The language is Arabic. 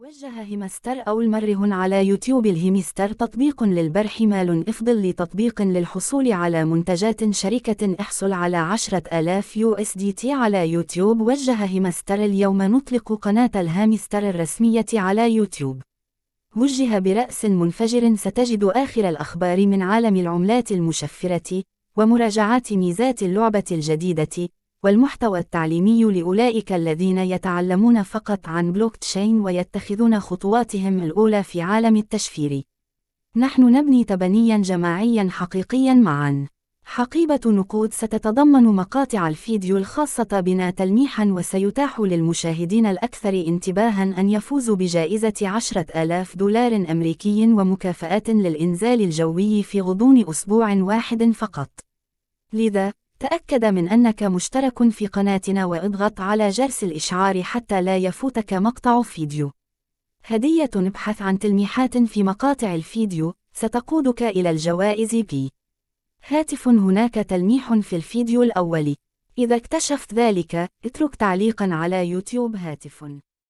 وجه هيمستر أو المرهن على يوتيوب. الهيمستر تطبيق للبرح مال إفضل لتطبيق للحصول على منتجات شركة. احصل على 10,000 USDT على يوتيوب. وجه هيمستر اليوم نطلق قناة الهامستر الرسمية على يوتيوب. وجه برأس منفجر. ستجد آخر الأخبار من عالم العملات المشفرة ومراجعات ميزات اللعبة الجديدة والمحتوى التعليمي لأولئك الذين يتعلمون فقط عن بلوكتشين ويتخذون خطواتهم الأولى في عالم التشفير. نحن نبني تبنيا جماعيا حقيقيا معا. حقيبة نقود ستتضمن مقاطع الفيديو الخاصة بنا تلميحا، وسيتاح للمشاهدين الأكثر انتباها أن يفوزوا بجائزة 10,000 دولار أمريكي ومكافآت للإنزال الجوي في غضون أسبوع واحد فقط. لذا تأكد من أنك مشترك في قناتنا واضغط على جرس الإشعار حتى لا يفوتك مقطع فيديو. هدية: ابحث عن تلميحات في مقاطع الفيديو ستقودك إلى الجوائز هاتف. هناك تلميح في الفيديو الأول. إذا اكتشفت ذلك اترك تعليقا على يوتيوب. هاتف.